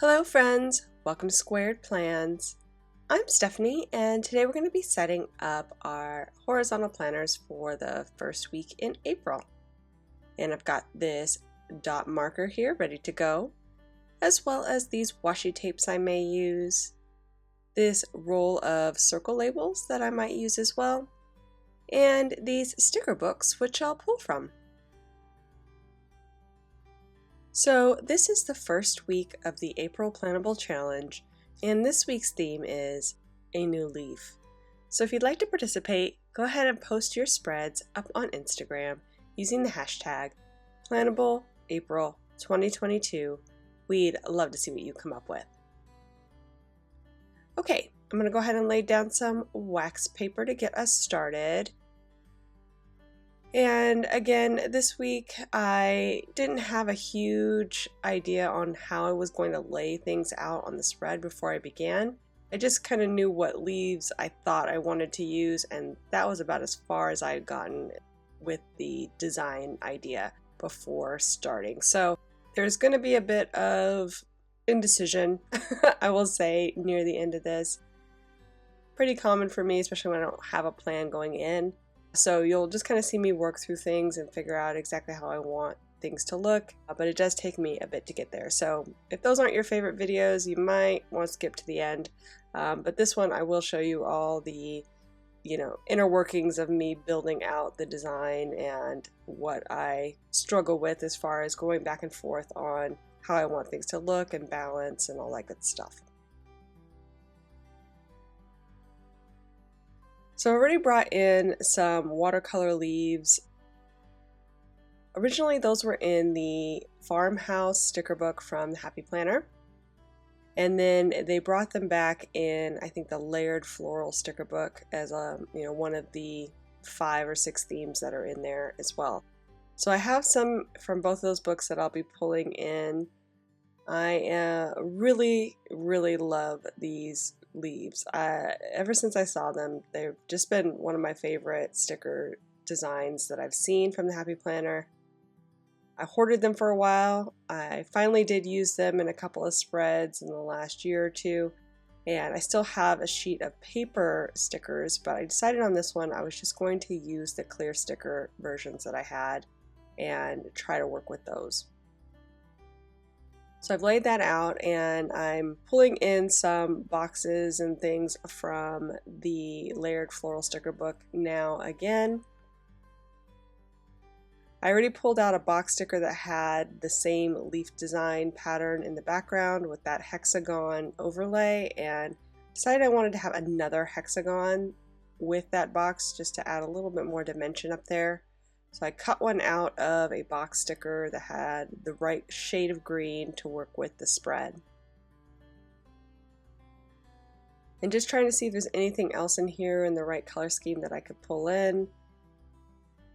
Hello friends, welcome to Squared Plans. I'm Stephanie and today we're going to be setting up our horizontal planners for the first week in April. And I've got this dot marker here ready to go, as well as these washi tapes I may use, this roll of circle labels that I might use as well, and these sticker books which I'll pull from. So this is the first week of the April Plannable Challenge, and this week's theme is a new leaf. So if you'd like to participate, go ahead and post your spreads up on Instagram using the hashtag PlannableApril2022. We'd love to see what you come up with. Okay, I'm going to go ahead and lay down some wax paper to get us started. And again, this week I didn't have a huge idea on how I was going to lay things out on the spread before I began. I just kind of knew what leaves I thought I wanted to use, and that was about as far as I had gotten with the design idea before starting. So there's going to be a bit of indecision, I will say, near the end of this. Pretty common for me, especially when I don't have a plan going in. So you'll just kind of see me work through things and figure out exactly how I want things to look, but it does take me a bit to get there. So if those aren't your favorite videos, you might want to skip to the end. But this one I will show you all the, inner workings of me building out the design and what I struggle with as far as going back and forth on how I want things to look and balance and all that good stuff. So I already brought in some watercolor leaves. Originally those were in the farmhouse sticker book from the Happy Planner. And then they brought them back in, I think, the layered floral sticker book as one of the 5 or 6 themes that are in there as well. So I have some from both of those books that I'll be pulling in. I really love these leaves. Ever since I saw them, they've just been one of my favorite sticker designs that I've seen from the Happy Planner. I hoarded them for a while. I finally did use them in a couple of spreads in the last year or two, and I still have a sheet of paper stickers, but I decided on this one I was just going to use the clear sticker versions that I had and try to work with those. So I've laid that out and I'm pulling in some boxes and things from the layered floral sticker book now again. I already pulled out a box sticker that had the same leaf design pattern in the background with that hexagon overlay, and decided I wanted to have another hexagon with that box just to add a little bit more dimension up there. So I cut one out of a box sticker that had the right shade of green to work with the spread. And just trying to see if there's anything else in here in the right color scheme that I could pull in.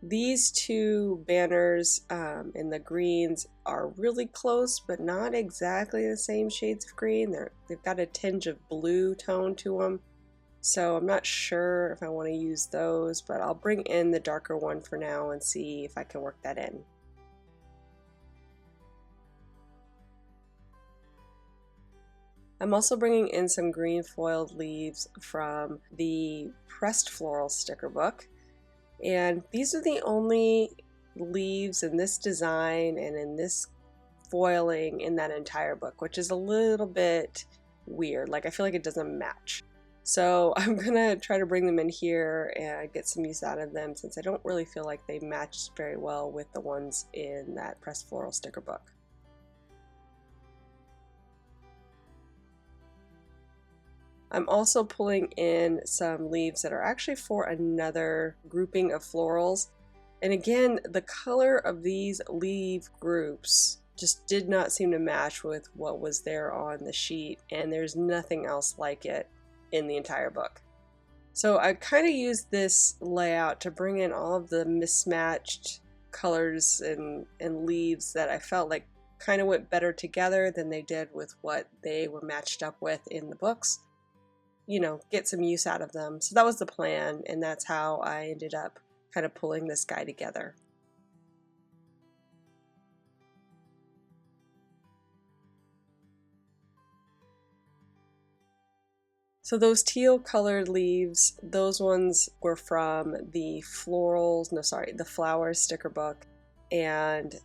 These two banners in the greens are really close, but not exactly the same shades of green. They've got a tinge of blue tone to them. So I'm not sure if I want to use those, but I'll bring in the darker one for now and see if I can work that in. I'm also bringing in some green foiled leaves from the pressed floral sticker book. And these are the only leaves in this design and in this foiling in that entire book, which is a little bit weird. Like, I feel like it doesn't match. So I'm gonna try to bring them in here and get some use out of them, since I don't really feel like they match very well with the ones in that pressed floral sticker book. I'm also pulling in some leaves that are actually for another grouping of florals. And again, the color of these leaf groups just did not seem to match with what was there on the sheet, and there's nothing else like it in the entire book. So I kind of used this layout to bring in all of the mismatched colors and leaves that I felt like kind of went better together than they did with what they were matched up with in the books. Get some use out of them. So that was the plan, and that's how I ended up kind of pulling this guy together. So those teal colored leaves, those ones were from the the flowers sticker book. And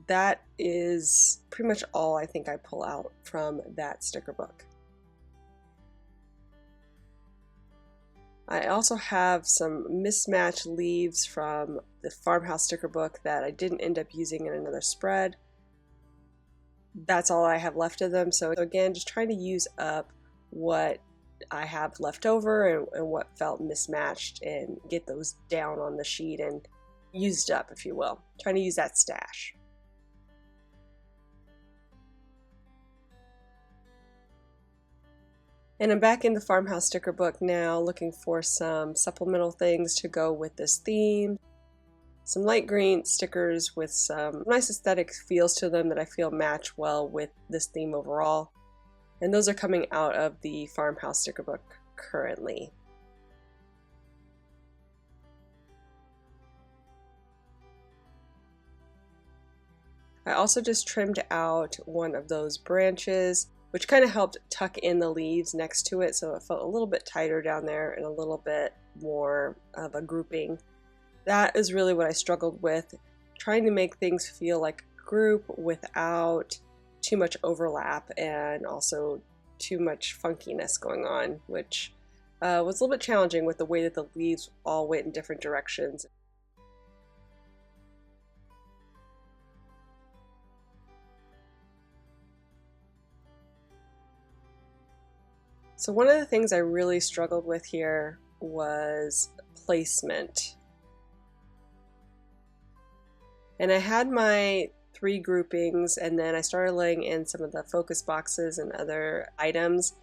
that is pretty much all I think I pull out from that sticker book. I also have some mismatched leaves from the farmhouse sticker book that I didn't end up using in another spread. That's all I have left of them. So again, just trying to use up what I have left over and what felt mismatched and get those down on the sheet and used up, if you will. Trying to use that stash. And I'm back in the farmhouse sticker book now, looking for some supplemental things to go with this theme. Some light green stickers with some nice aesthetic feels to them that I feel match well with this theme overall. And those are coming out of the farmhouse sticker book currently. I also just trimmed out one of those branches, which kind of helped tuck in the leaves next to it, so it felt a little bit tighter down there and a little bit more of a grouping. That is really what I struggled with, trying to make things feel like a group without too much overlap and also too much funkiness going on, which was a little bit challenging with the way that the leaves all went in different directions. So one of the things I really struggled with here was placement. And I had my 3 groupings, and then I started laying in some of the focus boxes and other items,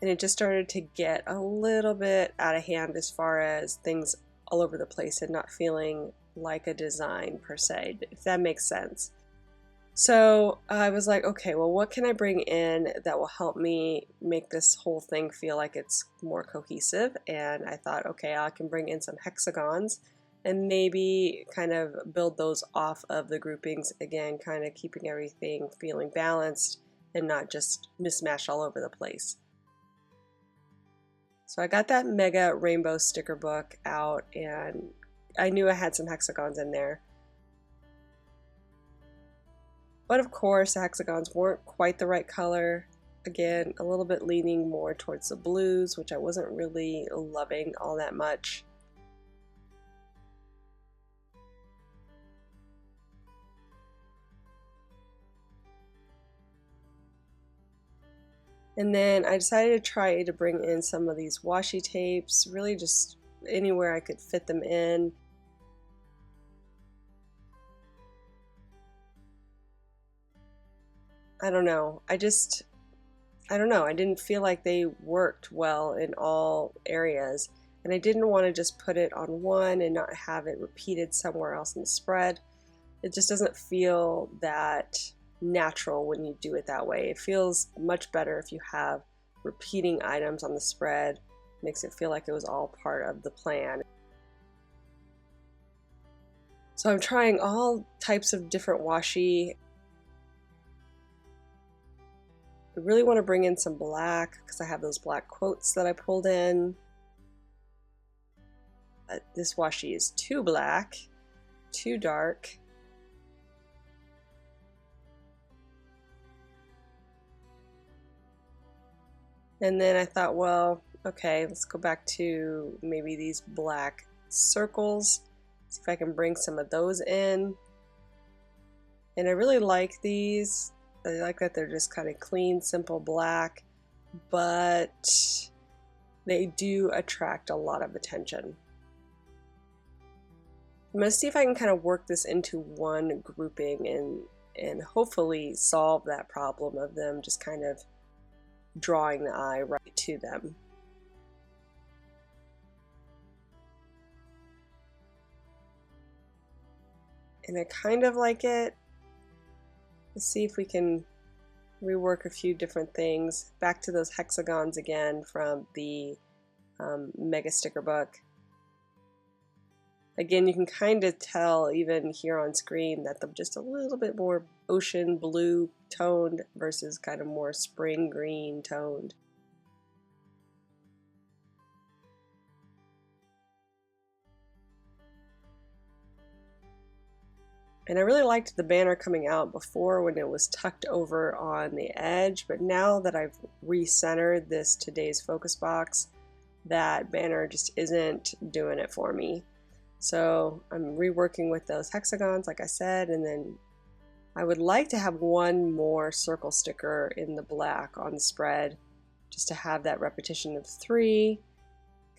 and it just started to get a little bit out of hand as far as things all over the place and not feeling like a design per se, if that makes sense. So I was like, okay, well, what can I bring in that will help me make this whole thing feel like it's more cohesive? And I thought, okay, I can bring in some hexagons and maybe kind of build those off of the groupings, again, kind of keeping everything feeling balanced and not just mismatched all over the place. So I got that mega rainbow sticker book out, and I knew I had some hexagons in there. But of course, the hexagons weren't quite the right color. Again, a little bit leaning more towards the blues, which I wasn't really loving all that much. And then I decided to try to bring in some of these washi tapes, really just anywhere I could fit them in. I don't know. I don't know. I didn't feel like they worked well in all areas. And I didn't want to just put it on one and not have it repeated somewhere else in the spread. It just doesn't feel that natural when you do it that way. It feels much better if you have repeating items on the spread. It makes it feel like it was all part of the plan. So I'm trying all types of different washi. I really want to bring in some black because I have those black quotes that I pulled in. This washi is too black, too dark. And then I thought, well, okay, let's go back to maybe these black circles. See if I can bring some of those in. And I really like these. I like that they're just kind of clean, simple black, but they do attract a lot of attention. I'm going to see if I can kind of work this into one grouping and hopefully solve that problem of them just kind of drawing the eye right to them. And I kind of like it. Let's see if we can rework a few different things. Back to those hexagons again from the Mega Sticker book. Again, you can kind of tell even here on screen that they're just a little bit more ocean blue toned versus kind of more spring green toned. And I really liked the banner coming out before when it was tucked over on the edge, but now that I've recentered this today's focus box, that banner just isn't doing it for me. So I'm reworking with those hexagons, like I said, and then I would like to have one more circle sticker in the black on the spread, just to have that repetition of 3,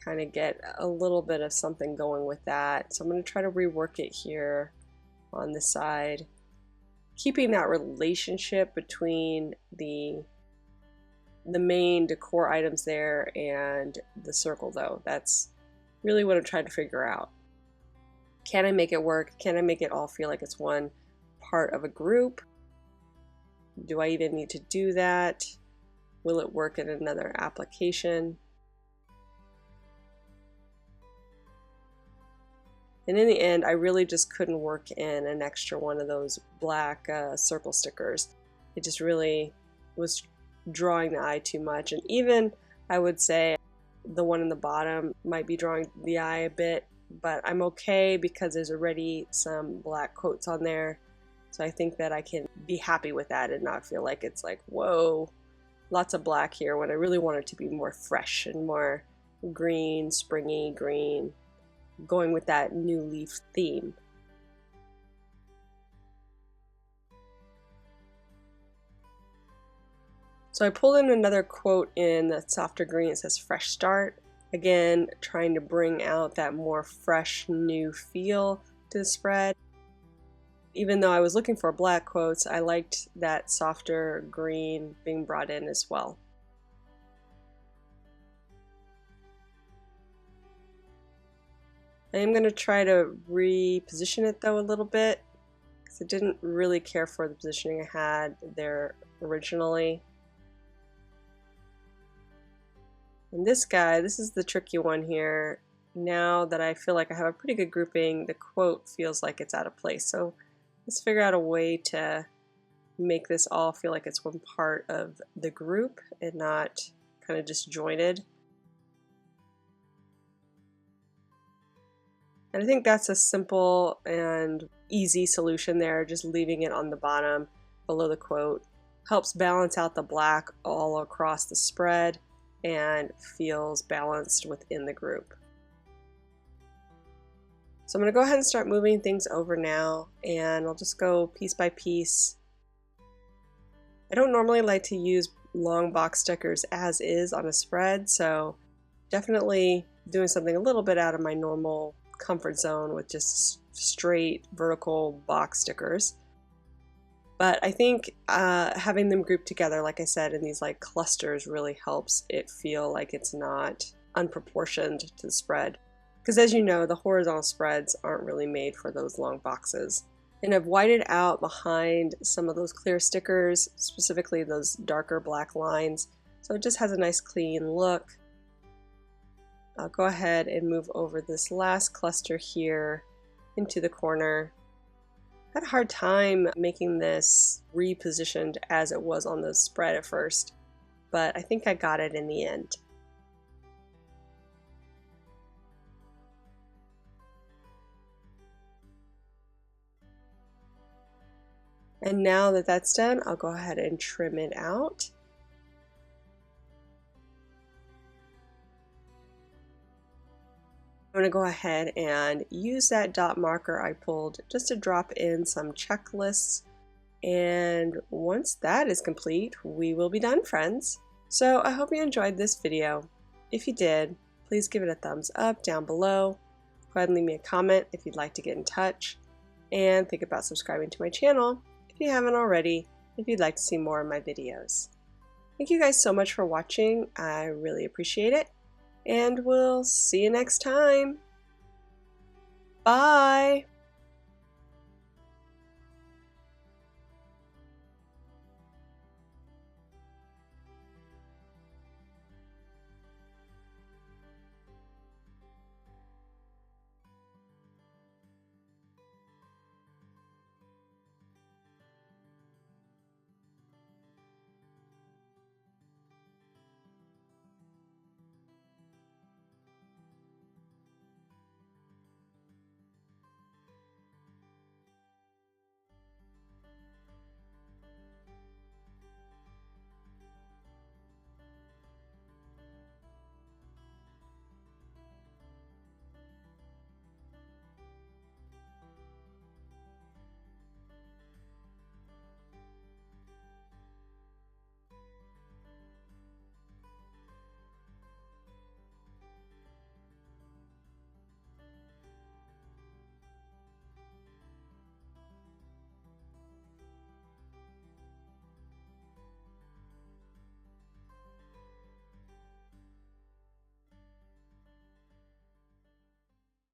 kind of get a little bit of something going with that. So I'm going to try to rework it here on the side, keeping that relationship between the main decor items there and the circle though. That's really what I'm trying to figure out. Can I make it work? Can I make it all feel like it's one part of a group? Do I even need to do that? Will it work in another application? And in the end, I really just couldn't work in an extra one of those black circle stickers. It just really was drawing the eye too much. And even, I would say, the one in the bottom might be drawing the eye a bit, but I'm okay because there's already some black quotes on there. So I think that I can be happy with that and not feel like it's like, whoa, lots of black here, when I really want it to be more fresh and more green, springy green, going with that new leaf theme. So I pulled in another quote in that softer green. It says fresh start. Again, trying to bring out that more fresh new feel to the spread. Even though I was looking for black quotes, I liked that softer green being brought in as well. I am going to try to reposition it though a little bit, because I didn't really care for the positioning I had there originally. And this guy, this is the tricky one here. Now that I feel like I have a pretty good grouping, the quote feels like it's out of place. So let's figure out a way to make this all feel like it's one part of the group and not kind of disjointed. And I think that's a simple and easy solution there, just leaving it on the bottom below the quote. Helps balance out the black all across the spread and feels balanced within the group. So I'm going to go ahead and start moving things over now, and I'll just go piece by piece. I don't normally like to use long box stickers as is on a spread, so definitely doing something a little bit out of my normal comfort zone with just straight vertical box stickers. But I think having them grouped together, like I said, in these like clusters really helps it feel like it's not unproportioned to the spread. Because as you know, the horizontal spreads aren't really made for those long boxes. And I've whited out behind some of those clear stickers, specifically those darker black lines, so it just has a nice clean look. I'll go ahead and move over this last cluster here into the corner. I had a hard time making this repositioned as it was on the spread at first, but I think I got it in the end. And now that that's done, I'll go ahead and trim it out. I'm going to go ahead and use that dot marker I pulled just to drop in some checklists. And once that is complete, we will be done, friends. So I hope you enjoyed this video. If you did, please give it a thumbs up down below. Go ahead and leave me a comment if you'd like to get in touch. And think about subscribing to my channel if you haven't already, if you'd like to see more of my videos. Thank you guys so much for watching. I really appreciate it. And we'll see you next time. Bye!